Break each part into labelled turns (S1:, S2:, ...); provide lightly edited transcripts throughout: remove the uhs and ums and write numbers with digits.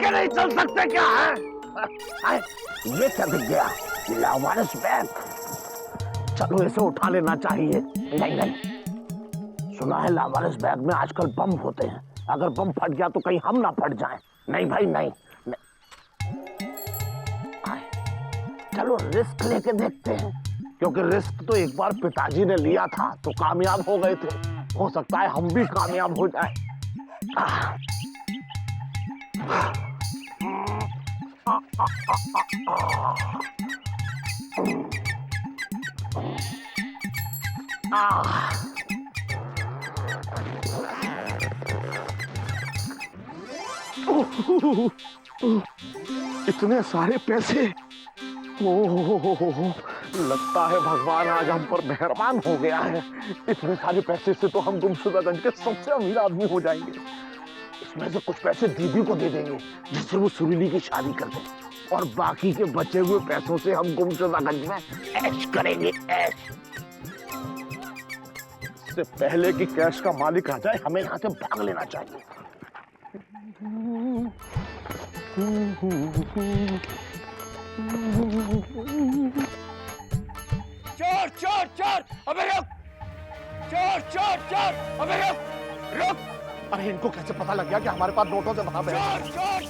S1: के नहीं चल सकते क्या है? ये क्या दिख गया? लावारिस बैग। चलो इसे उठा लेना चाहिए। नहीं नहीं, सुना है लावारिस बैग में आजकल बम होते हैं, अगर बम फट गया तो कहीं हम ना फट जाएं। नहीं भाई नहीं, चलो रिस्क लेके देखते हैं, क्योंकि रिस्क तो एक बार पिताजी ने लिया था तो कामयाब हो गए थे, हो सकता है हम भी कामयाब हो जाए। इतने सारे पैसे, ओह लगता है भगवान आज हम पर मेहरबान हो गया है। इतने सारे पैसे से तो हम गुमशुदागंज के सबसे अमीर आदमी हो जाएंगे। इसमें से कुछ पैसे दीदी को दे देंगे जिससे वो सुरीली की शादी कर दे, और बाकी के बचे हुए पैसों से हम गुमशुदागंज में ऐश करेंगे, ऐश। इससे पहले कि कैश का मालिक आ जाए हमें यहाँ से भाग लेना चाहिए।
S2: चोर चोर चोर, अबे रुक! चोर चोर चोर, अबे रुक! रुक!
S1: अरे इनको कैसे पता लग गया कि हमारे पास नोटों से भरा बैग है?
S2: चोर चोर!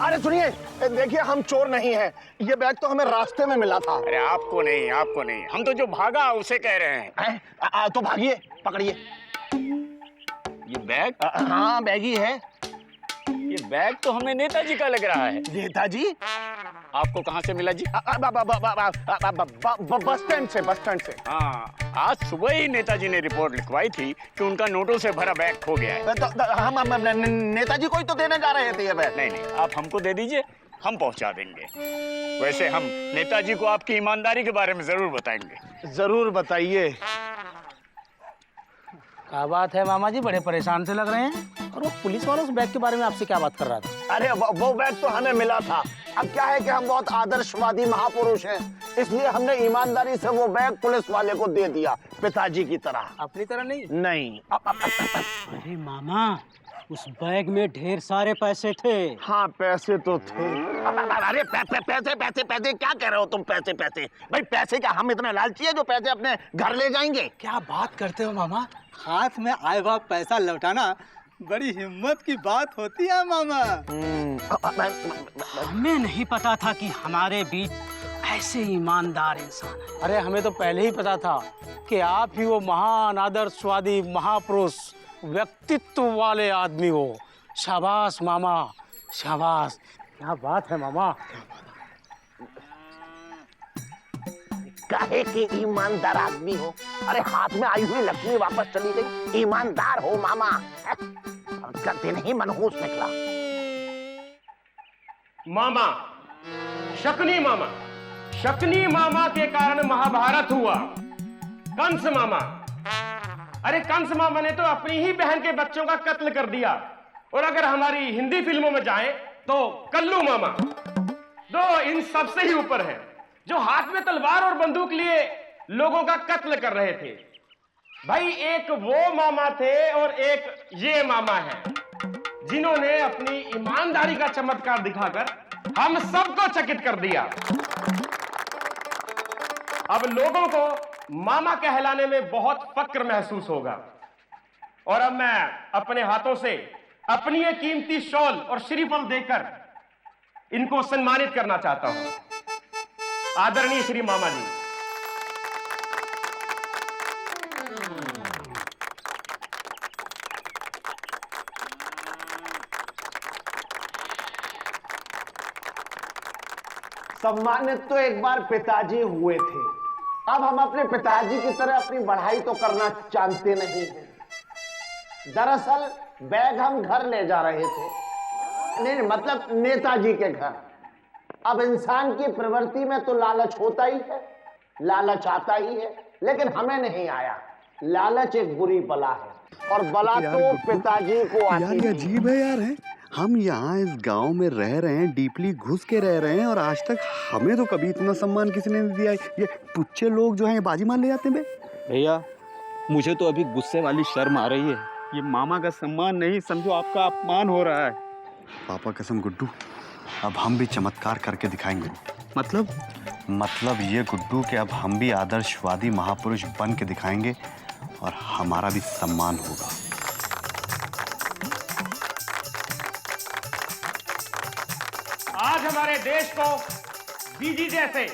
S1: अरे सुनिए, देखिए हम चोर नहीं हैं, ये बैग तो हमें रास्ते में मिला था।
S2: अरे आपको नहीं, हम तो जो भागा उसे कह रहे हैं।
S1: तो भागिए, पकड़िए।
S2: ये बैग?
S1: हाँ बैग ही है।
S2: ये बैग तो हमें नेताजी का लग रहा है।
S1: नेताजी?
S2: आपको कहाँ से मिला जी?
S1: बस स्टैंड से, बस स्टैंड से।
S2: हाँ, आज सुबह ही नेताजी ने रिपोर्ट लिखवाई थी कि उनका नोटों से भरा बैग खो गया है।
S1: हम नेताजी को ही तो देने जा रहे थे ये बैग।
S2: नहीं, आप हमको दे दीजिए, हम पहुंचा देंगे। वैसे हम नेताजी को आपकी ईमानदारी के बारे में जरूर बताएंगे।
S1: जरूर बताइए।
S3: क्या बात है मामा जी, बड़े परेशान से लग रहे हैं। और वो पुलिस वाला उस बैग के बारे में आपसे क्या बात कर रहा था?
S1: अरे वो बैग तो हमें मिला था। अब क्या है कि हम बहुत आदर्शवादी महापुरुष हैं, इसलिए हमने ईमानदारी से वो बैग पुलिस वाले को दे दिया, पिताजी की तरह।
S3: अपनी तरह नहीं?
S1: नहीं।
S4: अरे मामा, उस बैग में ढेर सारे पैसे थे।
S1: हाँ पैसे तो थे। अरे पैसे क्या कह रहे हो तुम? पैसे भाई, पैसे क्या हम इतने लालची है जो पैसे अपने घर ले जाएंगे?
S4: क्या बात करते हो मामा, हाथ में आए हुआ पैसा लौटाना बड़ी हिम्मत की बात होती है मामा। हमें नहीं पता था कि हमारे बीच ऐसे ईमानदार इंसान है।
S3: अरे हमें तो पहले ही पता था कि आप ही वो महान आदर्शवादी महापुरुष व्यक्तित्व वाले आदमी हो। शाबाश मामा, शाबाश। क्या बात है मामा।
S1: काहे के ईमानदार आदमी हो? अरे हाथ में आई हुई लक्ष्मी वापस चली गई। ईमानदार हो मामा। का दिन ही मनहूस निकला।
S5: मामा, शकनी मामा के कारण महाभारत हुआ। कंस मामा, अरे कंस मामा ने तो अपनी ही बहन के बच्चों का कत्ल कर दिया। और अगर हमारी हिंदी फिल्मों में जाएं तो कल्लू मामा दो इन सबसे ही ऊपर है, जो हाथ में तलवार और बंदूक लिए लोगों का कत्ल कर रहे थे। भाई एक वो मामा थे और एक ये मामा है, जिन्होंने अपनी ईमानदारी का चमत्कार दिखाकर हम सबको चकित कर दिया। अब लोगों को मामा कहलाने में बहुत फक्र महसूस होगा। और अब मैं अपने हाथों से अपनी ये कीमती शॉल और श्रीफल देकर इनको सम्मानित करना चाहता हूं। आदरणीय श्री मामा जी।
S1: सम्मानित तो एक बार पिताजी हुए थे, अब हम अपने पिताजी की तरह अपनी बढ़ाई तो करना जानते नहीं हैं। दरअसल बैग हम घर ले जा रहे थे, नहीं मतलब नेताजी के घर। अब इंसान की प्रवृत्ति में तो लालच होता ही है, लालच आता ही है, लेकिन हमें नहीं आया। लालच एक बुरी बला है और बला तो पिताजी को आती है।
S6: यार अजीब है यार, है हम यहाँ इस गांव में रह रहे हैं, डीपली घुस के रह रहे हैं, और आज तक हमें तो कभी इतना सम्मान किसी ने नहीं दिया। ये पुच्चे लोग जो हैं बाजी मार ले जाते हैं।
S7: भैया मुझे तो अभी गुस्से वाली शर्म आ रही है।
S6: ये मामा का सम्मान नहीं, समझो आपका अपमान हो रहा है। पापा कसम गुड्डू, अब हम भी चमत्कार करके दिखाएंगे। मतलब ये गुड्डू कि अब हम भी आदर्शवादी महापुरुष बन के दिखाएंगे और हमारा भी सम्मान होगा।
S5: आज हमारे देश को बीजी जैसे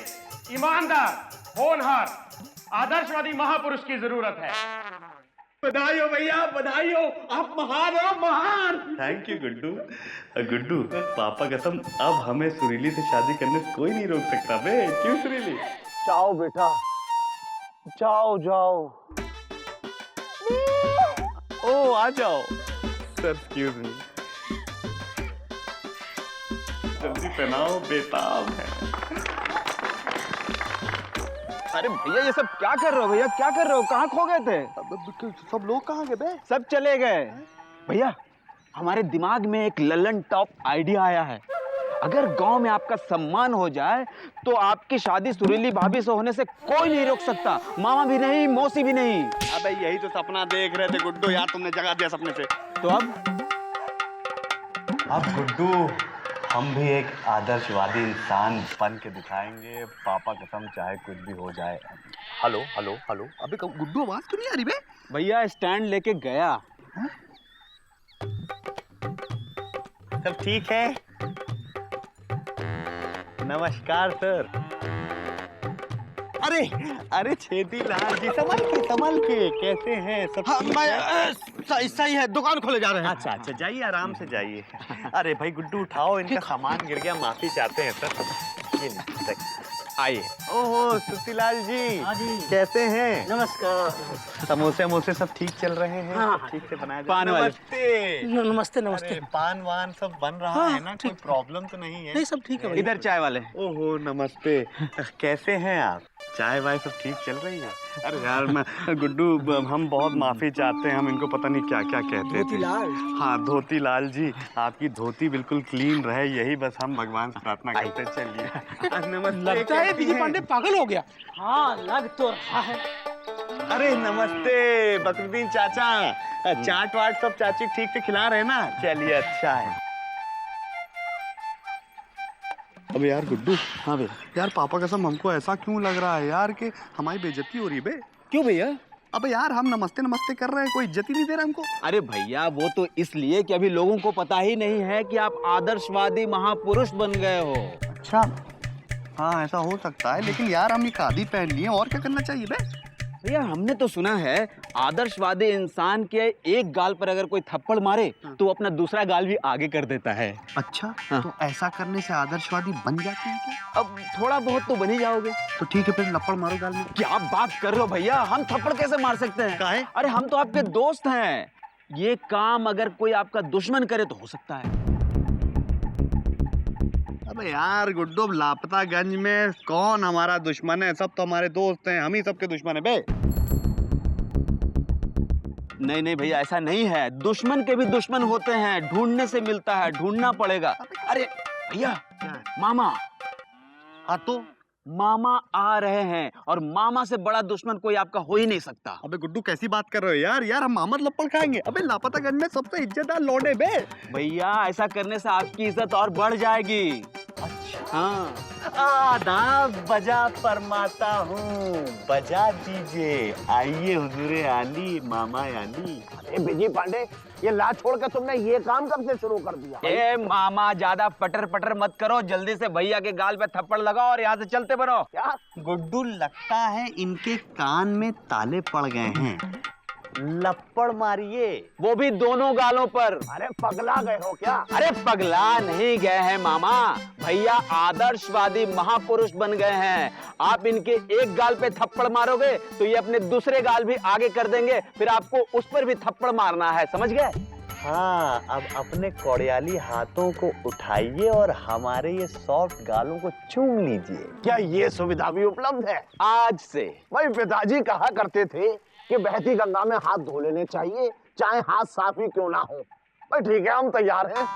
S5: ईमानदार, होनहार, आदर्शवादी महापुरुष की जरूरत है। बधाई हो भैया, बधाई हो, आप महान हो, महान।
S6: Thank you Guddu. गुड्डू, पापा कसम अब हमें सुरीली से शादी करने से कोई नहीं रोक सकता बे। क्यों सुरीली?
S1: जाओ बेटा, जाओ जाओ।
S6: ओ आ जाओ सर, एक्सक्यूज मी। जल्दी पहनाओ, बेताब है।
S7: अरे भैया ये सब क्या कर रहे हो? भैया क्या कर रहे हो? कहाँ खो गए थे?
S6: सब लोग कहाँ गए बे?
S7: सब चले गए। भैया हमारे दिमाग में एक लल्लन टॉप आइडिया आया है। अगर गांव में आपका सम्मान हो जाए तो आपकी शादी सुरीली भाभी से होने से कोई नहीं रोक सकता, मामा भी नहीं, मौसी भी नहीं।
S6: अबे यही तो सपना देख रहे थे गुड्डू, यार तुमने जगा दिया सपने से।
S7: तो
S6: अब गुड्डू हम भी एक आदर्शवादी इंसान बन के दिखाएंगे, पापा कसम चाहे कुछ भी हो जाए। हेलो हेलो हेलो, अबे गुड्डू आवाज क्यों नहीं आ रही बे?
S7: भैया स्टैंड लेके गया।
S6: सब ठीक है? नमस्कार सर। अरे अरे छेदीलाल जी, संभल के कैसे हैं? सब ठीक है?
S4: सही है, दुकान खोले जा रहे हैं।
S6: अच्छा अच्छा, जाइए आराम से जाइए। अरे भाई गुड्डू उठाओ, इनका सामान गिर गया, माफी चाहते हैं सर। ये लीजिए, आइए। ओहो सुशीलाल जी, कैसे हैं?
S3: नमस्कार।
S6: समोसे सब ठीक चल रहे हैं?
S3: हाँ,
S6: सब ठीक से बनाए?
S7: पान वाले।
S6: नमस्ते।
S3: नमस्ते नमस्ते।
S6: अरे, पान वान सब बन रहा है ना? कोई प्रॉब्लम तो नहीं है?
S3: नहीं सब ठीक है भैया।
S7: इधर चाय वाले।
S6: ओहो नमस्ते। कैसे हैं आप? चाय वाय सब ठीक चल रही है? अरे यार मैं गुड्डू, हम बहुत माफी चाहते हैं, हम इनको पता नहीं क्या क्या कहते थे। हाँ धोती लाल जी, आपकी धोती बिल्कुल क्लीन रहे, यही बस हम भगवान से प्रार्थना करते। चलिए नमस्ते।
S3: लगता है
S6: कैसी
S3: बीजी
S6: हैं?
S3: पांडे पागल हो गया। हाँ लग तो रहा है।
S6: अरे नमस्ते बकरुद्दीन चाचा, चाट वाट सब चाची ठीक से खिला रहे हैं ना? चलिए अच्छा है। अबे यार गुड्डू।
S7: हाँ भैया।
S6: यार पापा कसम हमको ऐसा क्यों लग रहा है यार कि हमारी बेइज्जती हो रही है बे?
S7: क्यों भैया?
S6: अबे यार हम नमस्ते नमस्ते कर रहे हैं, कोई इज्जत ही नहीं दे रहा हमको।
S7: अरे भैया वो तो इसलिए कि अभी लोगों को पता ही नहीं है कि आप आदर्शवादी महापुरुष बन गए हो।
S6: अच्छा हाँ ऐसा हो सकता है, लेकिन यार हम ये खादी पहन लिए, और क्या करना चाहिए बे?
S7: भैया हमने तो सुना है आदर्शवादी इंसान के एक गाल पर अगर कोई थप्पड़ मारे तो अपना दूसरा गाल भी आगे कर देता है।
S6: अच्छा
S7: हाँ।
S6: तो ऐसा करने से आदर्शवादी बन जाते हैं क्या?
S7: अब थोड़ा बहुत तो बन ही जाओगे।
S6: तो ठीक है फिर लपड़ मारो गाल में।
S7: क्या बात कर रहे हो भैया, हम थप्पड़ कैसे मार सकते हैं?
S6: काहे?
S7: अरे हम तो आपके दोस्त हैं। ये काम अगर कोई आपका दुश्मन करे तो हो सकता है।
S6: अबे यार गुड्डू, लापतागंज में कौन हमारा दुश्मन है? सब तो हमारे दोस्त हैं, हम ही सबके दुश्मन है बे।
S7: नहीं नहीं भैया ऐसा नहीं है, दुश्मन के भी दुश्मन होते हैं, ढूंढने से मिलता है, ढूंढना पड़ेगा। अरे भैया मामा।
S6: हाँ तो
S7: मामा आ रहे हैं और मामा से बड़ा दुश्मन कोई आपका हो ही नहीं सकता।
S6: अबे गुड्डू कैसी बात कर रहे हो यार? यार हम मामद लप्पड़ खाएंगे? अबे लापतागंज में सबसे इज्जतदार लौंडे बे।
S7: भैया ऐसा करने से आपकी इज्जत और बढ़ जाएगी।
S6: अच्छा
S7: हाँ
S6: आदाब बजा फरमाता हूँ, बजा दीजिए। आइए हुजूरे आली, मामा आली।
S1: अरे बीजी पांडे, ये ला छोड़ के तुमने ये काम कब से शुरू कर दिया?
S7: ए मामा ज्यादा पटर पटर मत करो, जल्दी से भैया के गाल पे थप्पड़ लगाओ और यहाँ से चलते बनो।
S1: क्या
S6: गुड्डू लगता है इनके कान में ताले पड़ गए हैं, लपड़ मारिए।
S7: वो भी दोनों गालों पर।
S1: अरे पगला गए हो क्या?
S7: अरे पगला नहीं गए हैं मामा, भैया आदर्शवादी महापुरुष बन गए हैं। आप इनके एक गाल पे थप्पड़ मारोगे तो ये अपने दूसरे गाल भी आगे कर देंगे, फिर आपको उस पर भी थप्पड़ मारना है, समझ गए?
S6: हाँ अब अपने कोड़ियाली हाथों को उठाइए और हमारे ये सॉफ्ट गालों को चूम लीजिए।
S1: क्या ये सुविधा भी उपलब्ध है?
S7: आज से।
S1: भाई पिताजी कहा करते थे कि बहती गंगा में हाथ धो लेने चाहिए, चाहे हाथ साफ ही क्यों ना हो। भाई ठीक है, हम तैयार हैं।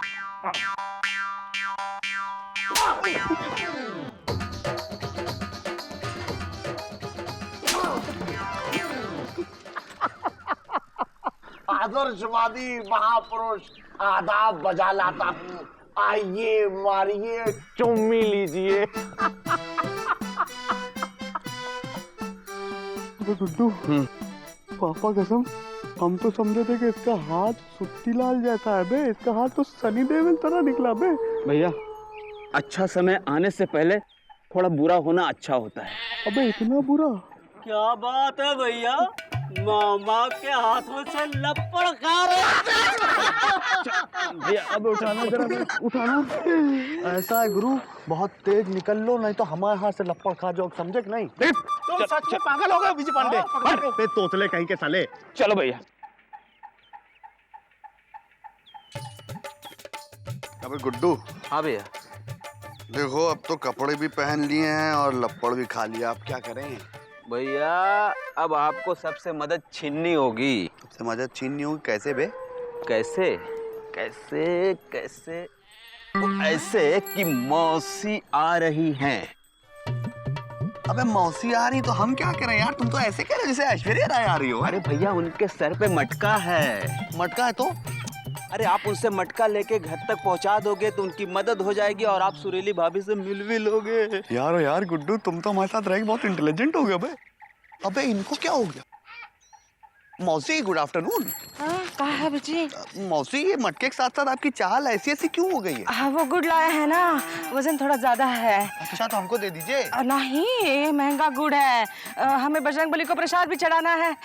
S1: आदर्शवादी महापुरुष आदाब बजा लाता हूँ। आइए, मारिए, चुम्मी लीजिए।
S6: गुड्डू, पापा कसम, हम तो समझे थे कि इसका हाथ सुट्टीलाल जैसा है बे, इसका हाथ तो सनी देओल तरह निकला बे।
S7: भैया, अच्छा समय आने से पहले थोड़ा बुरा होना अच्छा होता है।
S6: अबे इतना बुरा?
S3: क्या बात है भैया, मामा के हाथों से लपड़ खा रहे।
S6: भैया अब उठाना जरा, उठाना। ऐसा है गुरु, बहुत तेज निकल लो, नहीं तो हमारे हाथ से लपड़ खा जाओ, समझे कि नहीं?
S3: तुम सच में पागल हो गए विजय पांडे।
S6: तोतले कहीं के साले।
S7: चलो भैया।
S8: अबे गुड्डू,
S7: हाँ भैया।
S8: देखो अब तो कपड़े भी पहन लिए हैं और लपड़ भी खा लिया, अब क्या करें?
S7: भैया अब आपको सबसे मदद छीननी होगी।
S8: सबसे मदद छीननी होगी? कैसे बे?
S7: कैसे कैसे कैसे? वो ऐसे कि मौसी आ रही हैं।
S8: अबे मौसी आ रही तो हम क्या करें यार? तुम तो ऐसे कह रहे हो जैसे ऐश्वर्या राय आ रही हो।
S7: अरे भैया, उनके सर पे मटका है।
S8: मटका है तो?
S7: अरे आप उनसे मटका लेके घर तक पहुंचा दोगे तो उनकी मदद हो जाएगी और आप सुरीली भाभी से मिल भी लोगे।
S8: यार गुड्डू, तुम तो हमारे साथ रह के बहुत इंटेलिजेंट हो गए बे। अबे इनको क्या हो गया? मौसी गुड आफ्टरनून।
S9: कहा है बिजी?
S8: मौसी, ये मटके के साथ साथ आपकी चाल ऐसी ऐसी क्यों हो गई है?
S9: हाँ, वो गुड़ लाया है ना, वजन थोड़ा ज्यादा है।
S8: अच्छा तो हमको दे दीजिए।
S9: नहीं, ये महंगा गुड़ है। हमें बजरंगबली को प्रसाद भी चढ़ाना है।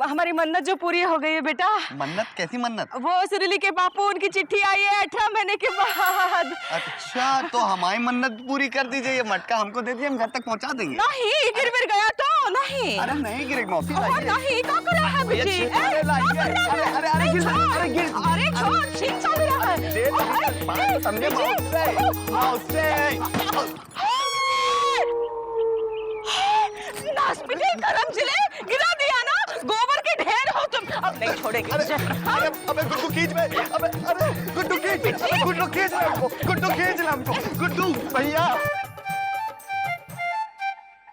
S9: हमारी मन्नत जो पूरी हो गई है बेटा।
S8: मन्नत? कैसी मन्नत?
S9: वो सुरीली के बापू, उनकी चिट्ठी आई है 18 महीने के बाद।
S8: अच्छा तो हमारी मन्नत पूरी कर दीजिए, ये मटका हमको दे दीजिए, हम घर तक पहुंचा देंगे।
S9: नहीं, गिर गिर गया तो नहीं।
S8: अरे नहीं गिरेगी मौसी,
S9: और
S8: लाइए।
S9: नहीं, क्या कर रहा है बिजी?
S8: अरे लाइए, अरे गिर, अरे गिर।
S9: अरे छोड़, छीन चल रहा है।
S8: समझे मौसी?
S9: नासपीटे करम जिले गिरा दिया ना, गोबर के ढेर हो तुम। अब नहीं छोड़ेंगे।
S8: अरे अबे गुड्डू खींच बे, अबे अरे गुड्डू खींच, अबे गुड्डू खींच रहा हमको, गुड्डू खींच रहा हमको, गुड्डू भैया।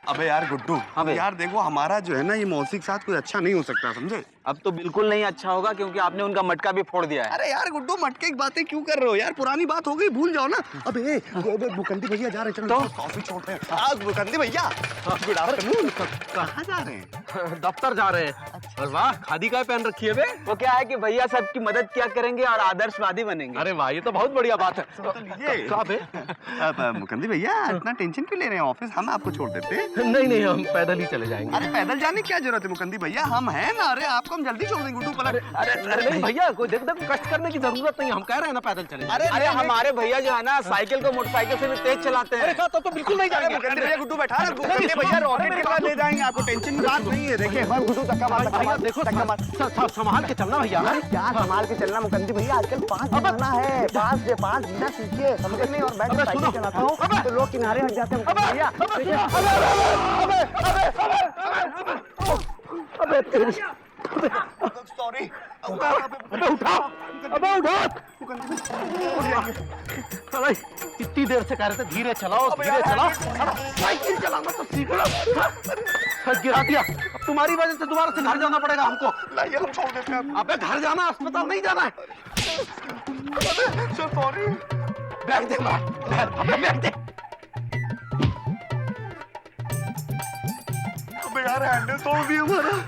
S8: अबे यार गुड्डू,
S7: हाँ भैया।
S8: यार देखो हमारा जो है ना ये मौसी के साथ कुछ अच्छा नहीं हो सकता, समझे?
S7: अब तो बिल्कुल नहीं अच्छा होगा क्योंकि आपने उनका मटका भी फोड़ दिया है।
S8: अरे यार गुड्डू, मटके की बातें क्यों कर रहे हो यार? पुरानी बात हो गई, भूल जाओ ना। अबे मुकंदी भैया जा रहे हैं, चलो कॉफी छोड़ते हैं। मुकंदी भैया, गुड आफ्टरनून। कहाँ जा रहे हैं?
S5: दफ्तर जा रहे हैं। और वाह, खादी का पहन रखी है बे।
S7: वो क्या है कि भैया सबकी मदद क्या करेंगे और आदर्शवादी बनेंगे।
S5: अरे वाह, ये तो बहुत बढ़िया बात है।
S8: तो लीजिए।
S5: क्या बे?
S8: मुकंदी भैया इतना टेंशन क्यों ले रहे हैं? ऑफिस हम आपको छोड़ देते हैं।
S5: नहीं, हम पैदल ही चले जाएंगे।
S8: अरे पैदल जाने की क्या जरूरत है मुकंदी भैया, हम हैं ना। अरे आपको हम जल्दी छोड़ देंगे गुड्डू।
S5: अरे नहीं भैया, कोई देख कष्ट करने की जरूरत नहीं, हम कह रहे हैं ना पैदल चले।
S7: अरे हमारे भैया जो है ना साइकिल को मोटरसाइकिल से भी तेज चलाते हैं।
S5: तो बिल्कुल नहीं जाएंगे।
S8: मुकंदी भैया गुड्डू बैठा रहे, मुकंदी भैया रॉकेट के बाद ले जाएंगे आपको, टेंशन की बात नहीं है। देखिए गुड्डू धक्का मार,
S5: भैया देखो, संभाल के चलना भैया।
S1: क्या संभाल के चलना मुकंदी भैया, आजकल 5 बनाना है। 5 से 5 जीना सीखिए, समझ नहीं? और बैठ साइकिल चलाता हूँ तो लोग किनारे हट जाते हैं मुकंदी भैया।
S8: सॉरी।
S5: अबे कितनी देर से कह रहे थे धीरे चलाओ, धीरे चलाओ। साइकिल चलाना तो सीख लो। गिरा दिया, अब तुम्हारी वजह से दोबारा से घर जाना पड़ेगा हमको।
S8: लाइए हम छोड़ देते हैं।
S5: अबे घर जाना, अस्पताल नहीं जाना है।
S8: सॉरी।
S5: बैग दे हमारा, बैग दे।
S8: अबे यार हैंडल तोड़ दिया हमारा।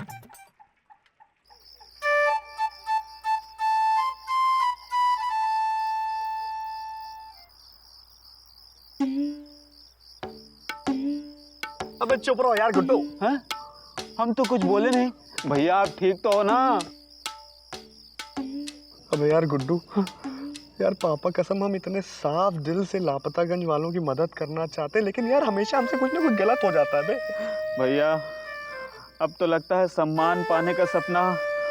S6: अबे चुप रहो यार गुड्डू।
S7: हैं? हम तो कुछ बोले नहीं। भैया आप ठीक तो हो ना?
S6: अबे यार गुड्डू, यार पापा कसम हम इतने साफ दिल से लापतागंज वालों की मदद करना चाहते हैं, लेकिन यार हमेशा हमसे कुछ ना कुछ गलत हो जाता है बे।
S7: भैया अब तो लगता है सम्मान पाने का सपना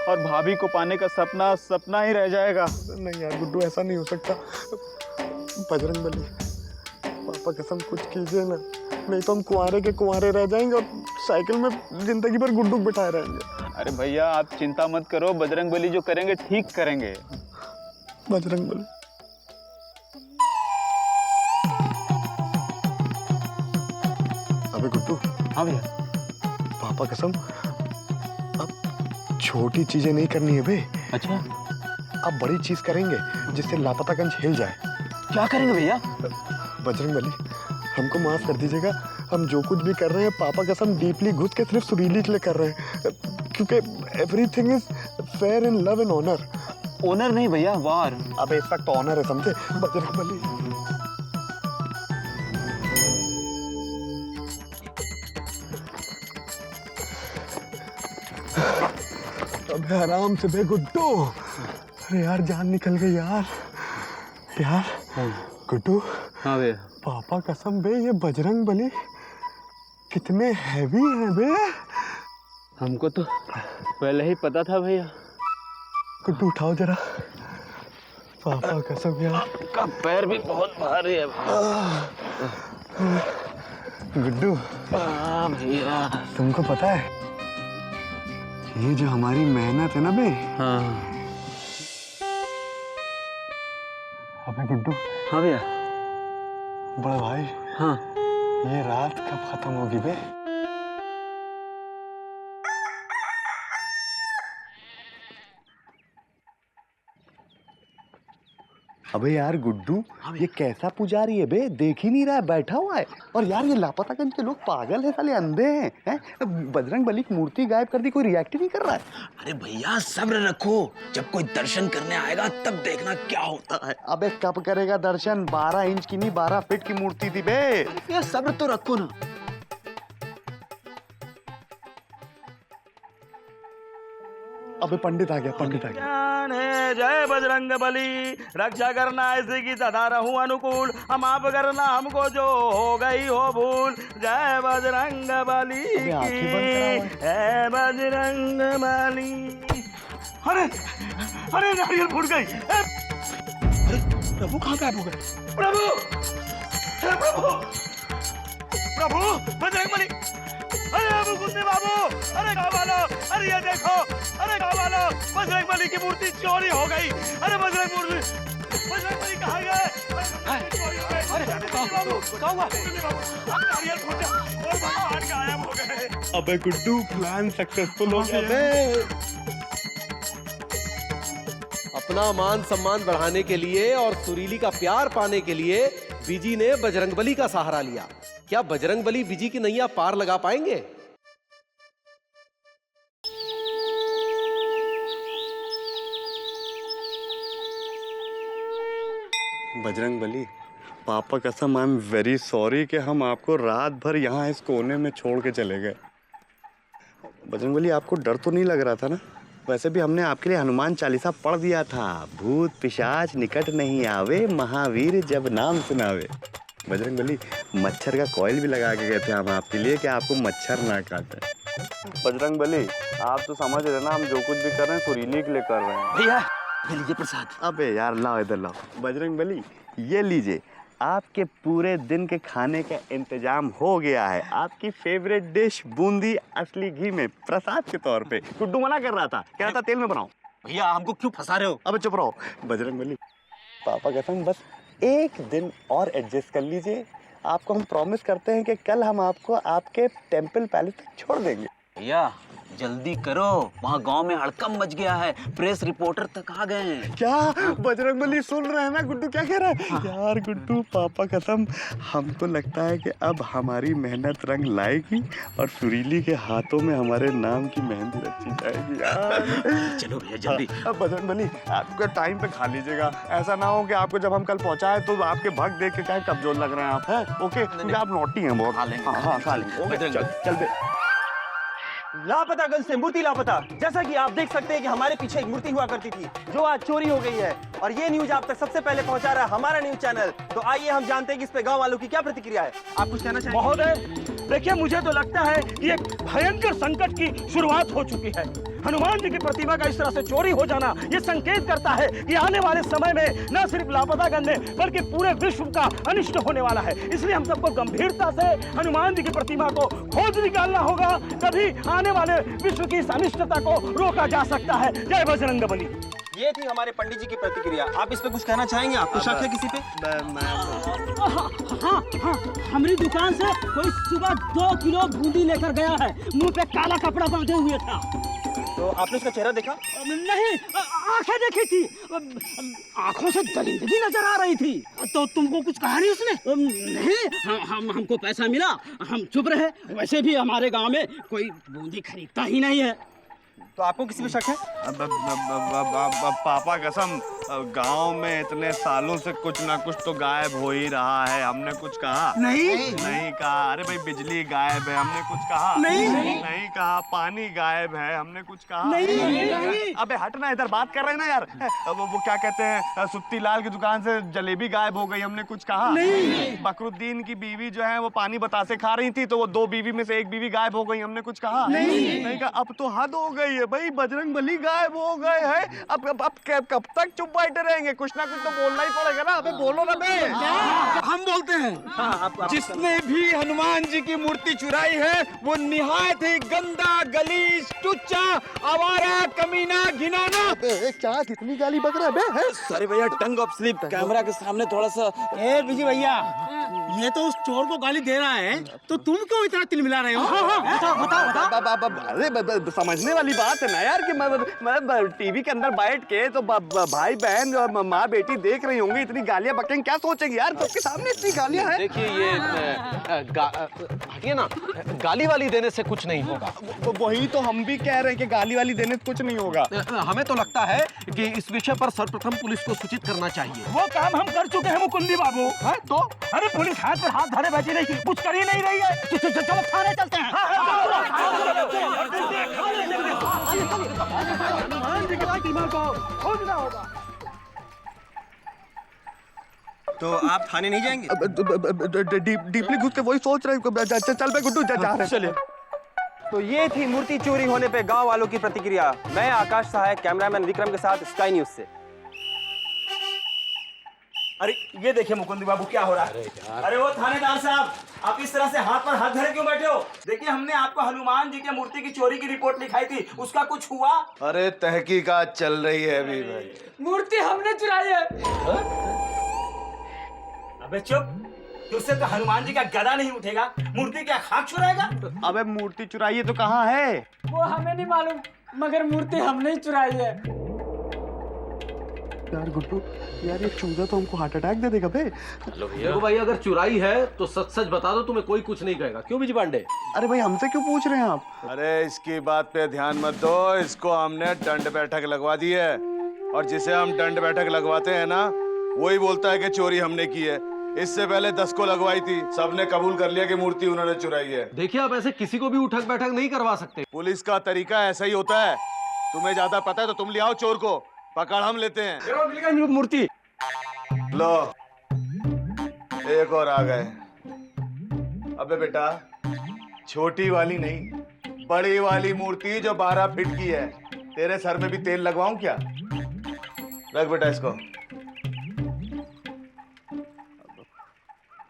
S7: और भाभी को पाने का सपना सपना ही रह जाएगा।
S6: नहीं यार गुड्डू, ऐसा नहीं हो सकता। बजरंगबली, पापा कसम कुछ कीजिए ना, नहीं तो हम कुंवारे के कुंवारे रह जाएंगे और साइकिल में जिंदगी भर गुड्डू बिठाए रहेंगे।
S7: अरे भैया आप चिंता मत करो, बजरंगबली जो करेंगे ठीक करेंगे।
S6: बजरंगबली। अबे गुड्डू।
S7: हाँ भैया।
S6: पापा कसम अब
S8: छोटी चीजें नहीं करनी है बे।
S7: अच्छा,
S8: अब बड़ी चीज करेंगे जिससे लापतागंज हिल जाए।
S7: क्या करेंगे भैया?
S8: बजरंगबली, हमको माफ कर दीजिएगा। हम जो कुछ भी कर रहे हैं पापा कसम डीपली घुस के सिर्फ सुरीली के लिए कर रहे हैं, क्योंकि everything is fair in love and honour.
S7: Owner नहीं भैया, वार।
S8: अब इस वक्त ऑनर है, समझे बजरंगबली? अबे आराम से बे गुड्डू। अरे यार जान निकल गई यार। यार गुड्डू।
S7: हाँ भैया।
S8: पापा कसम बे, ये बजरंगबली कितने हैवी हैं बे।
S7: हमको तो पहले ही पता था भैया।
S8: गुड्डू उठाओ जरा। पापा कसम यार।
S7: आपका पैर भी बहुत भारी है
S8: गुड्डू।
S7: भैया
S8: तुमको पता है ये जो हमारी मेहनत है ना बे।
S7: हाँ।
S8: अबे गुड्डू।
S7: हाँ भैया।
S8: बड़ा भाई।
S7: हाँ।
S8: ये रात कब खत्म होगी बे? अबे यार गुड्डू, ये कैसा पुजारी है बे? देख ही नहीं रहा है, बैठा हुआ है। और यार ये लापतागंज के लोग पागल है, साले अंधे हैं। बजरंगबली की मूर्ति गायब कर दी, कोई रिएक्ट नहीं कर रहा है।
S7: अरे भैया सब्र रखो, जब कोई दर्शन करने आएगा तब देखना क्या होता है।
S8: अबे कब करेगा दर्शन? 12 इंच की नहीं 12 फीट की मूर्ति थी बे।
S7: यार सब्र तो रखो ना।
S8: अबे पंडित आ गया, पंडित आ गया।
S7: जय बजरंग बली, रक्षा करना ऐसे की तथा रहूं अनुकूल, हम आप करना हमको जो हो गई हो भूल। जय बजरंग बली की, जय बजरंग बली।
S6: अरे अरे नारियल फूट गई। अरे प्रभु कहाँ गायब हो गए? प्रभु, प्रभु, प्रभु, बजरंगबली। अरे बाबू कुंदे बाबू, अरे गाँव वालों, अरे ये देखो, अरे गाँव वालों, बजरंगबली की मूर्ति चोरी हो गई। अरे बजरंगबली कहाँ गए? अरे बाबू कहाँ हुआ? नारियल फूटा और भगवान गायब हो गए।
S8: अबे गुड्डू प्लान सक्सेसफुल हो गया।
S10: अपना मान सम्मान बढ़ाने के लिए और सुरीली का प्यार पाने के लिए बीजी ने बजरंगबली का सहारा लिया। क्या बजरंगबली बीजी की नैया पार लगा पाएंगे?
S8: बजरंगबली, पापा कसम आई एम वेरी सॉरी कि हम आपको रात भर यहाँ इस कोने में छोड़ के चले गए। बजरंगबली आपको डर तो नहीं लग रहा था ना? वैसे भी हमने आपके लिए हनुमान चालीसा पढ़ दिया था, भूत पिशाच निकट नहीं आवे, महावीर जब नाम सुनावे। बजरंगबली मच्छर का कॉइल भी लगा के गए थे हम आपके लिए कि आपको मच्छर ना काटे। बजरंगबली आप तो समझ रहे ना, हम जो कुछ भी कर रहे हैं सुरीली के लिए कर रहे हैं।
S7: भैया ये लीजिए प्रसाद।
S8: अबे यार लाओ इधर लाओ। बजरंगबली ये लीजिए, आपके पूरे दिन के खाने का इंतजाम हो गया है। आपकी फेवरेट डिश बूंदी असली घी में प्रसाद के तौर पे। गुड्डू मना कर रहा था, कह रहा था तेल में बनाओ।
S7: भैया हमको क्यों फंसा रहे हो?
S8: अबे चुप रहो। बजरंगबली पापा कसम बस एक दिन और एडजस्ट कर लीजिए। आपको हम प्रॉमिस करते हैं कि कल हम आपको आपके टेम्पल पैलेस तक छोड़ देंगे।
S7: भैया जल्दी करो, वहाँ गांव में हड़कंप मच गया है, प्रेस रिपोर्टर तक आ गए हैं।
S8: क्या बजरंगबली सुन रहे हैं ना? गुड्डू क्या कह रहा है? हाँ। यार गुड्डू पापा कसम हमको लगता है कि अब हमारी मेहनत रंग लाएगी और सुरीली के हाथों में हमारे नाम की मेहंदी रची जाएगी यार।
S7: चलो भैया जल्दी।
S8: अब बजरंगबली आपको टाइम पे खा लीजिएगा, ऐसा ना हो कि आपको जब हम कल पहुंचाए तो आपके भग देख के क्या कमजोर लग रहे हैं आप, है? ओके, क्योंकि आप नोटी हैं बहुत। हाँ खा लेंगे। चल दे।
S11: लापतागंज से मूर्ति लापता। जैसा कि आप देख सकते हैं कि हमारे पीछे एक मूर्ति हुआ करती थी जो आज चोरी हो गई है, और ये न्यूज आप तक सबसे पहले पहुंचा रहा है हमारा न्यूज चैनल। तो आइए हम जानते हैं कि इस पे गांव वालों की क्या प्रतिक्रिया है। आप कुछ कहना चाहेंगे?
S6: महोदय देखिए, मुझे तो लगता है कि एक भयंकर संकट की शुरुआत हो चुकी है। हनुमान जी की प्रतिमा का इस तरह से चोरी हो जाना ये संकेत करता है कि आने वाले समय में न सिर्फ लापतागंज में बल्कि पूरे विश्व का अनिष्ट होने वाला है। इसलिए हम सबको गंभीरता से हनुमान जी की प्रतिमा को खोज निकालना होगा, तभी आने वाले विश्व की इस अनिष्टता को रोका जा सकता है। जय बजरंगबली।
S11: ये थी हमारे पंडित जी की प्रतिक्रिया। आप इस पे कुछ कहना चाहेंगे? आपको शक है किसी पे?
S3: हाँ, हमारी दुकान से कोई सुबह 2 किलो बूंदी लेकर गया है, मुंह पे काला कपड़ा बांधे हुए था।
S11: तो आपने उसका चेहरा देखा?
S3: नहीं, आंखें देखी थी, आंखों से दरिंदगी नजर आ रही थी। तो तुमको कुछ कहा नहीं उसने? नहीं, हमको पैसा मिला, हम चुप रहे। वैसे भी हमारे गांव में कोई बूंदी खरीदता ही नहीं है।
S11: तो आपको किसी पे शक है?
S8: पापा कसम, गांव में इतने सालों से कुछ ना कुछ तो गायब हो ही रहा है। हमने कुछ कहा? नहीं कहा। अरे भाई बिजली गायब है, हमने कुछ कहा? नहीं कहा। पानी गायब है, हमने कुछ कहा? नहीं। अबे हटना, इधर बात कर रहे हैं ना यार। वो क्या कहते हैं, सुत्ती लाल की दुकान से जलेबी गायब हो गई, हमने कुछ कहा? नहीं। बकरुद्दीन की बीवी जो है वो पानी बतासे खा रही थी, तो वो 2 बीवी में से 1 बीवी गायब हो गई, हमने कुछ कहा? नहीं कहा। अब तो हद हो गई है भाई, बजरंग बली गायब हो गए हैं। अब कब तक चुप बैठे रहेंगे? कुछ ना कुछ तो बोलना ही पड़ेगा ना। अबे बोलो ना बे।
S3: हम बोलते हैं,
S7: जिसने भी हनुमान जी की मूर्ति चुराई है वो निहायत ही गंदा, गलीज, टुच्चा, आवारा, कमीना, घिनौना।
S8: क्या कितनी गाली बक रहा है बे?
S7: अरे भैया, टंग ऑफ स्लिप, कैमरा के सामने थोड़ा सा।
S3: ए बिजी भैया, ये तो उस चोर को गाली दे रहा है, तो तुम क्यों इतना तिलमिला रहे हो?
S8: बताओ। अरे समझने वाली बात है ना यार कि मैं टीवी के अंदर बैठ के तो भाई बहन माँ बेटी देख रही होंगी, इतनी गालियां बकेंगे, क्या सोचेंगे यार? सबके सामने इतनी गालियां हैं।
S10: देखिए ये हटिए ना, गाली वाली देने से कुछ नहीं होगा।
S8: वही तो हम भी कह रहे हैं कि गाली वाली देने से कुछ नहीं होगा।
S10: हमें तो लगता है कि इस विषय पर सर्वप्रथम पुलिस को सूचित करना चाहिए।
S3: वो काम हम कर चुके हैं मुकुंदी बाबू। है तो अरे पुलिस हाथ पर हाथ धरे बैठी नहीं, कुछ कर ही नहीं रही है। चलो थाने चलते हैं।
S11: तो आप थाने नहीं जाएंगे?
S8: डीपली घुस के वही सोच रहे हैं। चल बे गुड्डू, जा रहे हैं। चलिए।
S11: तो ये थी मूर्ति चोरी होने पे गांव वालों की प्रतिक्रिया। मैं आकाश सहाय, कैमरामैन विक्रम के साथ स्काई न्यूज से। अरे ये देखिए मुकुंदी बाबू, क्या हो रहा है? अरे वो थानेदार साहब, आप इस तरह से हाथ पर हाथ धरे क्यों बैठे हो? देखिए, हमने आपको हनुमान जी के मूर्ति की चोरी की रिपोर्ट लिखाई थी, उसका कुछ हुआ?
S12: अरे तहकीकात चल रही है अभी भाई।
S9: मूर्ति हमने चुराई है।
S11: अबे चुप, तुझसे तो हनुमान जी का गदा नहीं उठेगा, मूर्ति क्या खाक चुराएगा?
S8: अबे मूर्ति चुराई है तो कहाँ है?
S9: वो हमें नहीं मालूम, मगर मूर्ति हमने ही चुराई है।
S8: यार गुड्डू, यार ये चूजा तो हमको हार्ट अटैक दे देगा बे।
S10: देखो भाई, अगर चुराई है तो सच सच बता दो, तुम्हें कोई कुछ नहीं कहेगा। क्यों बिजी पांडे?
S8: अरे भाई हमसे क्यों पूछ रहे हैं आप?
S12: अरे इसकी बात पे ध्यान मत दो, इसको हमने दंड बैठक लगवा दी है, और जिसे हम दंड बैठक लगवाते हैं ना, वही बोलता है कि चोरी हमने की है। इससे पहले 10 को लगवाई थी, सबने कबूल कर लिया कि मूर्ति उन्होंने चुराई है।
S10: देखिए, आप ऐसे किसी को भी उठक बैठक नहीं करवा सकते।
S12: पुलिस का तरीका ऐसा ही होता है। तुम्हें ज्यादा पता है तो तुम ले आओ चोर को, पकड़ हम लेते हैं।
S11: मूर्ति
S12: लो, एक और आ गए। अबे बेटा, छोटी वाली नहीं, बड़ी वाली मूर्ति जो 12 फीट की है। तेरे सर में भी तेल लगवाऊं क्या? रख बेटा इसको।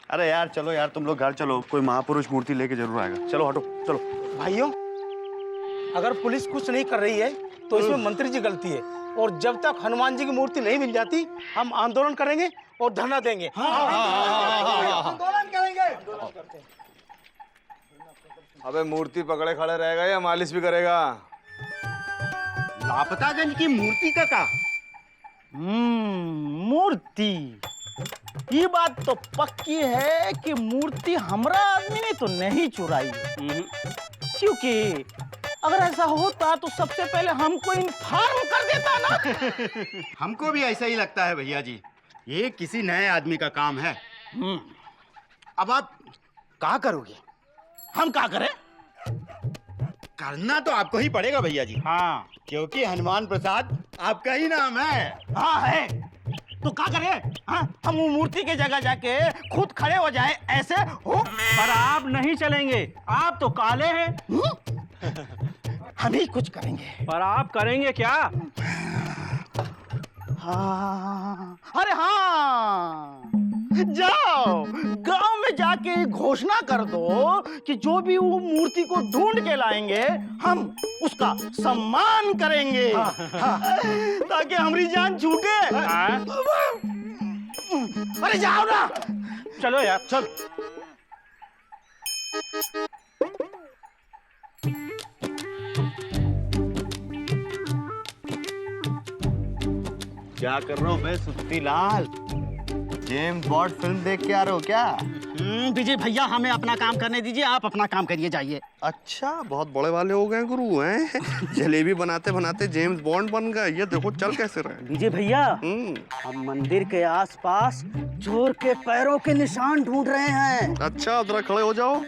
S8: अरे यार चलो यार, तुम लोग घर चलो, कोई महापुरुष मूर्ति लेके जरूर आएगा। चलो हटो, चलो।
S3: भाइयों, अगर पुलिस कुछ नहीं कर रही है तो इसमें मंत्री जी गलती है, और जब तक हनुमान जी की मूर्ति नहीं मिल जाती हम आंदोलन करेंगे और धरना देंगे। आंदोलन करेंगे।
S12: अबे मूर्ति पकड़े खड़े रहेगा या मालिश भी करेगा?
S1: लापतागंज की मूर्ति का मूर्ति, ये बात तो पक्की है कि मूर्ति हमरा आदमी ने तो नहीं चुराई है, क्योंकि अगर ऐसा होता तो सबसे पहले हमको इन्फॉर्म कर देता ना।
S13: हमको भी ऐसा ही लगता है भैया जी, ये किसी नए आदमी का काम है। अब आप क्या करोगे?
S1: हम क्या करें?
S13: करना तो आपको ही पड़ेगा भैया जी। हाँ, क्योंकि हनुमान प्रसाद आपका ही नाम है।
S1: हाँ है, तो क्या करें? हाँ, हम वो मूर्ति के जगह जाके खुद खड़े हो जाए ऐसे हो? पर आप नहीं चलेंगे, आप तो काले हैं। हम ही कुछ करेंगे।
S3: पर आप करेंगे क्या?
S1: हाँ, अरे हाँ, जाओ गांव में जाके घोषणा कर दो कि जो भी वो मूर्ति को ढूंढ के लाएंगे हम उसका सम्मान करेंगे। ताकि हमारी जान छूटे। अरे जाओ ना,
S3: चलो यार, चल।
S8: क्या कर रहे हो बे सुत्ती लाल? जेम्स बॉन्ड फिल्म देख के आ रहे हो क्या?
S13: विजय भैया हमें अपना काम करने दीजिए, आप अपना काम करिए जाइए।
S8: अच्छा, बहुत बड़े वाले हो गए गुरु हैं। जलेबी बनाते बनाते जेम्स बॉन्ड बन गए। ये देखो चल कैसे रहे।
S13: विजय भैया हम मंदिर के आसपास चोर के पैरों के निशान ढूंढ रहे हैं।
S8: अच्छा, जरा खड़े हो जाओ।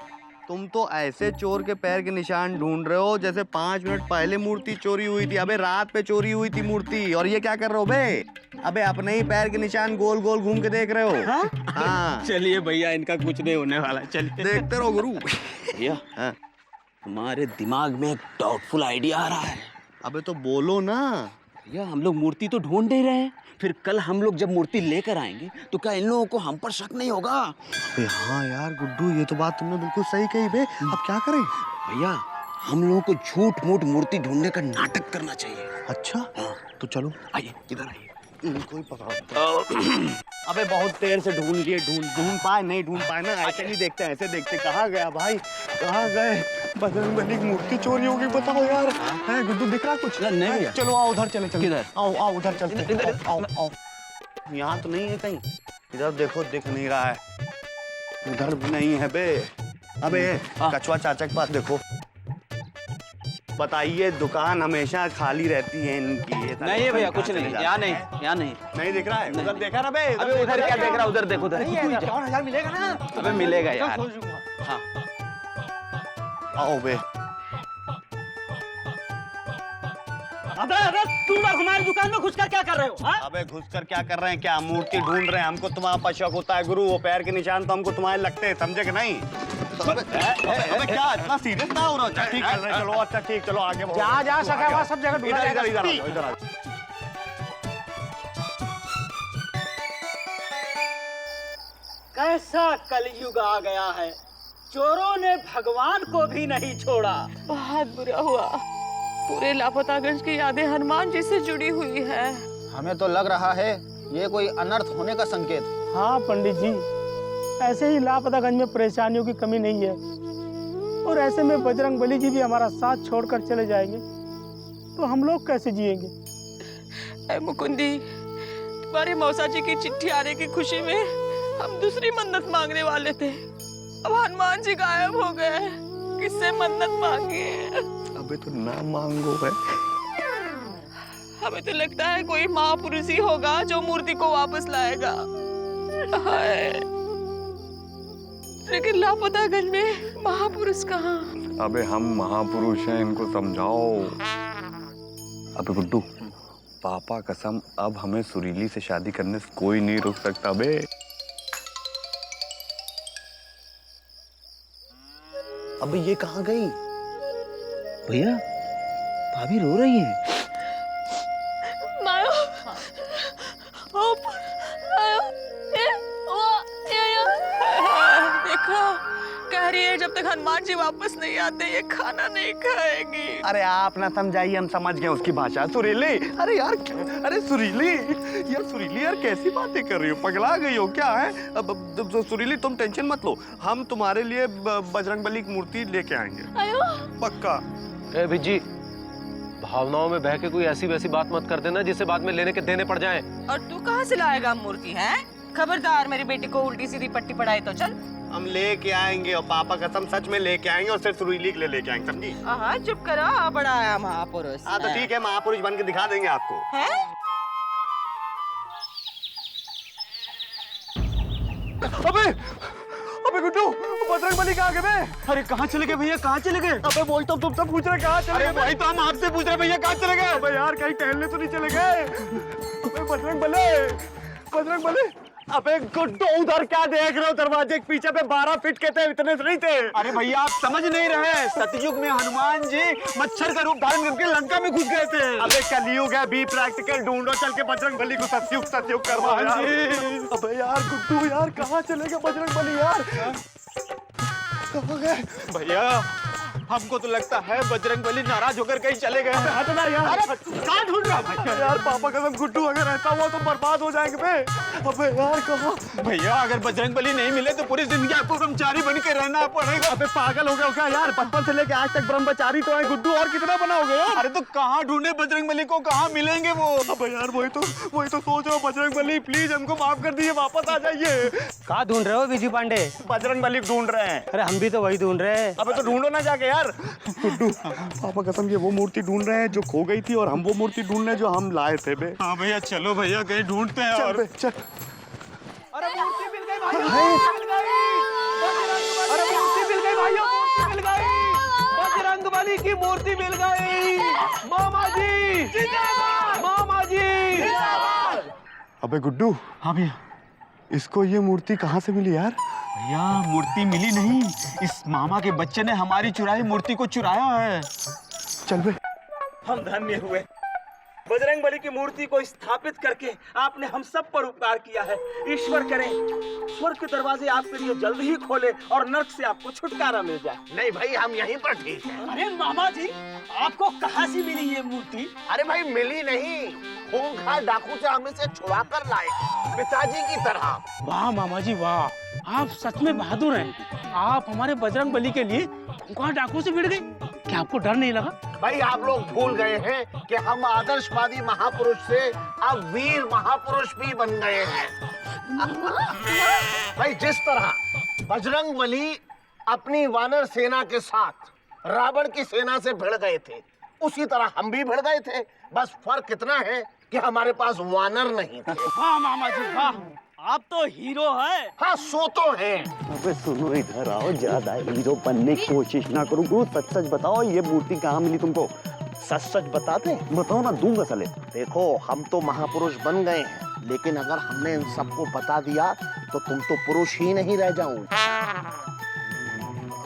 S8: तुम तो ऐसे चोर के पैर के निशान ढूंढ रहे हो जैसे 5 मिनट पहले मूर्ति चोरी हुई थी। अबे रात पे चोरी हुई थी मूर्ति, और ये क्या कर रहे हो बे? अबे अपने ही पैर के निशान गोल गोल घूम के देख रहे हो। हाँ?
S7: चलिए भैया, इनका कुछ नहीं होने वाला, चलिए
S8: देखते रहो गुरु।
S7: भैया हमारे दिमाग में एक डाउटफुल आइडिया आ रहा है।
S8: अबे तो बोलो ना।
S7: भैया हम लोग मूर्ति तो ढूंढ नहीं रहे हैं, फिर कल हम लोग जब मूर्ति लेकर आएंगे तो क्या इन लोगों को हम पर शक नहीं होगा?
S8: अबे हाँ यार गुड्डू, ये तो बात तुमने बिल्कुल सही कही बे। अब क्या करें?
S7: भैया हम लोगों को झूठ मूठ मूर्ति ढूंढने का नाटक करना चाहिए।
S8: अच्छा तो चलो,
S7: आइए इधर आइए।
S8: कोई पकड़ा। अबे बहुत देर से ढूंढ लिए, ढूंढ पाए नहीं ढूंढ पाए ना। ऐसे नहीं देखते, ऐसे देखते। कहाँ गया भाई, कहाँ गए? बजरंगबली की मूर्ति चोरी हो गई, बताओ यार। है गुड्डू, दिख रहा कुछ?
S7: नहीं भैया।
S8: चलो आओ उधर चले।
S7: किधर?
S8: आओ उधर चलते। आओ। यहाँ तो नहीं है कहीं। इधर देखो, दिख नहीं रहा है। उधर भी नहीं है बे। अबे कछुआ चाचा के पास देखो। बताइए, दुकान हमेशा खाली रहती है इनकी।
S7: नहीं है भैया, कुछ नहीं, यहाँ नहीं, यहाँ नहीं।
S8: नहीं दिख रहा है? उधर देखा ना बे?
S7: अबे उधर क्या देख रहा? उधर देखो, उधर।
S8: 5000 मिलेगा ना?
S7: अबे मिलेगा यार। हाँ
S8: आओ बे।
S13: अबे तुम लोग हमारी दुकान में घुसकर क्या कर रहे हो?
S8: अबे घुसकर क्या कर रहे हैं? क्या मूर्ति ढूंढ रहे हैं? हमको तुम्हारा पर शक होता है गुरु। वो पैर के निशान तो हमको तुम्हारे लगते हैं, समझे कि नहीं? अबे क्या इतना सीरियस ना हो रहा? अच्छा ठीक चल रहे, चलो। अच्छा ठीक, चलो आगे बढ़ो।
S3: जहाँ जा सका वहाँ सब जगह ढूंढा जाएगा।
S8: इधर आ।
S13: कैसा कलयुग आ गया है, चोरों ने भगवान को भी नहीं छोड़ा।
S9: बहुत बुरा हुआ, पूरे लापतागंज की यादें हनुमान जी से जुड़ी हुई है।
S11: हमें तो लग रहा है ये कोई अनर्थ होने का संकेत है।
S3: हाँ पंडित जी, ऐसे ही लापतागंज में परेशानियों की कमी नहीं है, और ऐसे में बजरंगबली जी भी हमारा साथ छोड़कर चले जाएंगे तो हम लोग कैसे जिएंगे?
S9: ऐ मुकुंदी, तुम्हारे मौसा जी की चिट्ठी आने की खुशी में हम दूसरी मन्नत मांगने वाले थे। अब हनुमान जी गायब हो गए, किससे मन्नत मांगे?
S8: अबे तो ना मांगो है।
S9: हमें तो लगता है कोई महापुरुष ही होगा जो मूर्ति को वापस लाएगा। हाय, लेकिन लापतागंज में महापुरुष कहाँ?
S8: अबे हम महापुरुष हैं, इनको समझाओ। अबे गुड्डू, पापा कसम, अब हमें सुरीली से शादी करने से कोई नहीं रोक सकता बे। अबे ये कहाँ गई?
S7: भैया भाभी रो रही है।
S9: देखो, कह रही है जब तक हनुमान जी वापस नहीं आते ये खाना नहीं खाएगी।
S8: अरे आप ना समझाइए, हम समझ गए उसकी भाषा। सुरीली, अरे यार, अरे सुरीली यार कैसी बातें कर रही हो? पगला गई हो क्या? है अब सुरीली, तुम टेंशन मत लो, हम तुम्हारे लिए बजरंगबली की मूर्ति लेके आएंगे। पक्का।
S5: ए बिजी, भावनाओं में बह के कोई ऐसी वैसी बात मत कर देना जिससे बाद में लेने के देने पड़ जाएं।
S9: और तू कहाँ से लाएगा मूर्ति? है खबरदार, मेरी बेटी को उल्टी सीधी पट्टी पढ़ाए तो चल।
S8: हम लेके आएंगे, और पापा कसम सच में लेके आएंगे, और सिर्फ सुरीली के लिए लेके आएंगे, समझी?
S9: हाँ चुप करो, बड़ा आया महापुरुष।
S8: हाँ तो ठीक है, महापुरुष बन के दिखा देंगे आपको।
S9: है?
S8: अबे गुड्डू, बजरंगबली कहाँ गए बे?
S7: अरे कहाँ चले गए भैया, कहाँ चले गए?
S8: अबे वही तो तुमसे पूछ रहे, कहाँ चले गए?
S7: भाई तो हम आपसे पूछ रहे भैया, कहाँ चले गए?
S8: अबे यार कहीं टहलने तो नहीं चले गए? अबे बजरंगबली। अबे गुड्डू, उधर क्या देख रहे हो? दरवाजे के पीछे पे 12 फीट के थे, इतने से नहीं थे।
S7: अरे भैया आप समझ नहीं रहे, सतयुग में हनुमान जी मच्छर का रूप धारण करके लंका में घुस गए थे।
S8: अबे कलयुग है, बी प्रैक्टिकल, ढूंढो चल के बजरंगबली को। सतयुग करवा यार। अबे यार गुड्डू यार, कहाँ चले गए बजरंगबली यार? कहाँ गए
S5: भैया
S7: हमको तो लगता है बजरंगबली नाराज होकर कहीं चले गए हैं।
S8: हटना यार, कहाँ ढूंढ रहा भाई? यार पापा कसम गुड्डू अगर रहता हुआ तो बर्बाद हो जाएंगे बे। अबे यार कहाँ?
S7: भैया अगर बजरंगबली नहीं मिले तो पूरी जिंदगी आपको ब्रह्मचारी बन के रहना पड़ेगा।
S8: अबे पागल हो गया क्या यार? बचपन से लेके आज तक ब्रह्मचारी तो है गुड्डू, और कितना बनाओगे यार?
S7: अरे तो कहाँ ढूंढे बजरंगबली को, कहाँ मिलेंगे वो?
S8: अबे यार वही तो सोच रहा हूँ। बजरंगबली प्लीज हमको माफ कर दीजिए, वापस आ जाइए।
S3: कहाँ ढूंढ रहे हो बीजू पांडे?
S8: बजरंगबली ढूंढ रहे हैं।
S3: अरे हम भी तो वही ढूंढ रहे हैं।
S8: अबे तो ढूंढो ना जाके यार। गुड्डू पापा कसम ये वो मूर्ति ढूंढ रहे हैं जो खो गई थी, और हम वो मूर्ति ढूंढ रहे हैं जो हम लाए थे बे।
S7: हाँ भैया चलो भैया कहीं ढूंढते हैं।
S8: चल बे चल।
S4: अरे मूर्ति मिल गई भाइयों, मिल गई। अरे मूर्ति मिल गई भाइयों, मूर्ति मिल गई। बजरंगबली की मूर्ति मिल गई। मामा जी जिंदाबाद, मामा जी जिंदाबाद।
S8: अबे गुड्डू।
S7: हाँ भैया।
S8: इसको ये मूर्ति कहाँ से मिली यार?
S7: भैया मूर्ति मिली नहीं, इस मामा के बच्चे ने हमारी चुराई मूर्ति को चुराया है।
S8: चल बे।
S11: हम धन्य हुए, बजरंगबली की मूर्ति को स्थापित करके आपने हम सब पर उपकार किया है। ईश्वर करे स्वर्ग के दरवाजे आपके लिए जल्द ही खोले और नर्क से आपको छुटकारा मिल जाए।
S1: नहीं भाई, हम यहीं पर ठीक हैं।
S4: अरे मामा जी आपको कहाँ से मिली ये मूर्ति?
S1: अरे भाई मिली नहीं, खूंखार डाकू से हम इसे छुड़ा कर लाए, पिताजी की तरह।
S3: वाह मामा जी वाह, आप सच में बहादुर हैं। आप हमारे बजरंगबली के लिए खूंखार डाकू से भिड़ गए। क्या आपको डर नहीं लगा?
S1: भाई आप लोग भूल गए हैं कि हम आदर्शवादी महापुरुष से अब वीर महापुरुष भी बन गए हैं। भाई जिस तरह बजरंगबली अपनी वानर सेना के साथ रावण की सेना से भिड़ गए थे, उसी तरह हम भी भिड़ गए थे। बस फर्क इतना है कि हमारे पास वानर नहीं थे।
S11: वाह मामा जी वाह, आप तो हीरो हैं।
S1: हाँ सो तो हैं।
S8: अबे सुनो इधर आओ, ज्यादा हीरो बनने की कोशिश ना करो। गुरु सच सच बताओ ये मूर्ति कहाँ मिली तुमको?
S1: सच सच बताते?
S8: बताओ ना, दूंगा साले।
S1: देखो हम तो महापुरुष बन गए हैं, लेकिन अगर हमने इन सबको बता दिया तो तुम तो पुरुष ही नहीं रह जाओगे।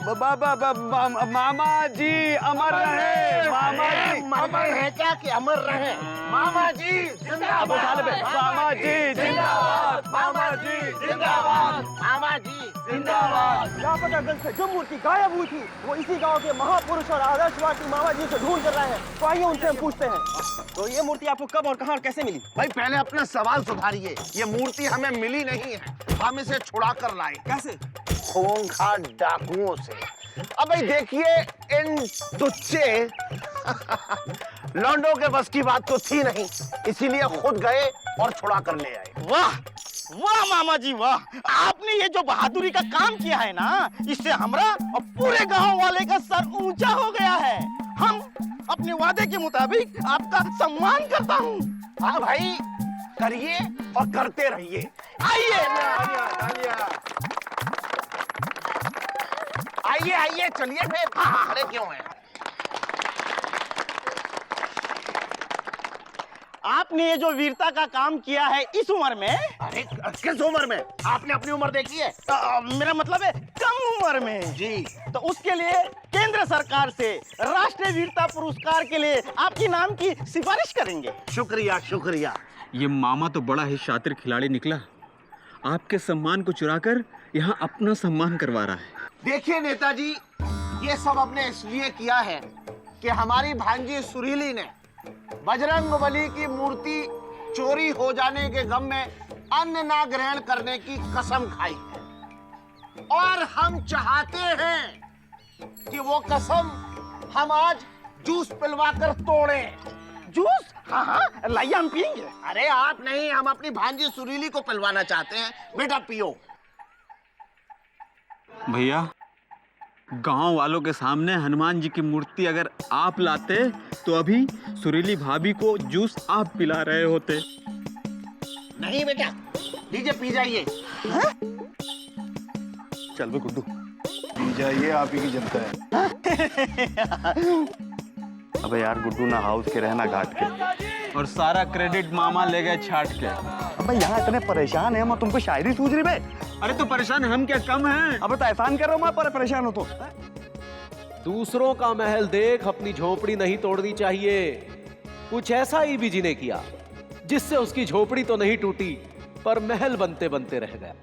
S7: मामा जी अमर रहे। मामा जी
S1: अमर है क्या कि अमर रहे? मामा जी जिंदाबाद,
S7: मामा जी जिंदाबाद,
S1: मामा जी जिंदाबाद, मामा जी जिंदाबाद।
S11: लापता दल से जो मूर्ति गायब हुई थी वो इसी गांव के महापुरुष और आदर्शवादी मामा जी से ढूंढ कर रहे हैं। तो आइए उनसे हम पूछते हैं। तो ये मूर्ति आपको कब और कहां और कैसे मिली?
S1: भाई पहले अपना सवाल सुधारिए। ये मूर्ति हमें मिली नहीं है, हम इसे छुड़ा कर लाए।
S11: कैसे?
S1: खूंखार डाकुओं से। अब भाई देखिए, इन तुच्चे लौंडों के बस की बात तो थी नहीं, इसीलिए खुद गए और छुड़ा कर ले आए।
S11: वाह वाह मामा जी वाह, आपने ये जो बहादुरी का काम किया है ना, इससे हमारा और पूरे गांव वाले का सर ऊंचा हो गया है। हम अपने वादे के मुताबिक आपका सम्मान करता हूँ।
S1: हाँ भाई करिए और करते रहिए। आइए आइए आइए, चलिए फिर। खड़े क्यों हैं?
S11: आपने ये जो वीरता का काम किया है इस उम्र में।
S1: अरे किस उम्र में? आपने अपनी उम्र देखी है?
S11: मेरा मतलब है कम उम्र में
S1: जी।
S11: तो उसके लिए केंद्र सरकार से राष्ट्रीय वीरता पुरस्कार के लिए आपके नाम की सिफारिश करेंगे।
S1: शुक्रिया शुक्रिया।
S7: ये मामा तो बड़ा ही शातिर खिलाड़ी निकला, आपके सम्मान को चुराकर यहाँ अपना सम्मान करवा रहा है।
S1: देखिए नेताजी, ये सब हमने इसलिए किया है कि हमारी भांजी सुरीली ने बजरंगबली की मूर्ति चोरी हो जाने के गम में अन्न ना ग्रहण करने की कसम खाई है, और हम चाहते हैं कि वो कसम हम आज जूस पिलवा कर तोड़ें।
S11: जूस? हाँ हाँ लाइए, हम पियेंगे।
S1: अरे आप नहीं, हम अपनी भांजी सुरीली को पिलवाना चाहते हैं। बेटा पियो।
S7: भैया गांव वालों के सामने हनुमान जी की मूर्ति अगर आप लाते तो अभी सुरीली भाभी को जूस आप पिला रहे होते।
S1: नहीं बेटा, लीजिए पी जाइए।
S8: चल बे गुड्डू।
S12: पी जाइए, आप ही की जनता है।
S8: अबे यार गुड्डू ना हाउस के रहना घाट के,
S7: और सारा क्रेडिट मामा ले गए छाट के।
S8: अबे यहाँ इतने परेशान है, मैं तुमको शायरी सूझ रही बे।
S7: अरे तो परेशान हम क्या कम हैं?
S8: अबे तो एहसान कर रहा हूँ मैं, पर परेशान हो तो।
S10: दूसरों का महल देख अपनी झोपड़ी नहीं तोड़नी चाहिए। कुछ ऐसा ही बीजी ने किया जिससे उसकी झोपड़ी तो नहीं टूटी पर महल बनते बनते रह गया।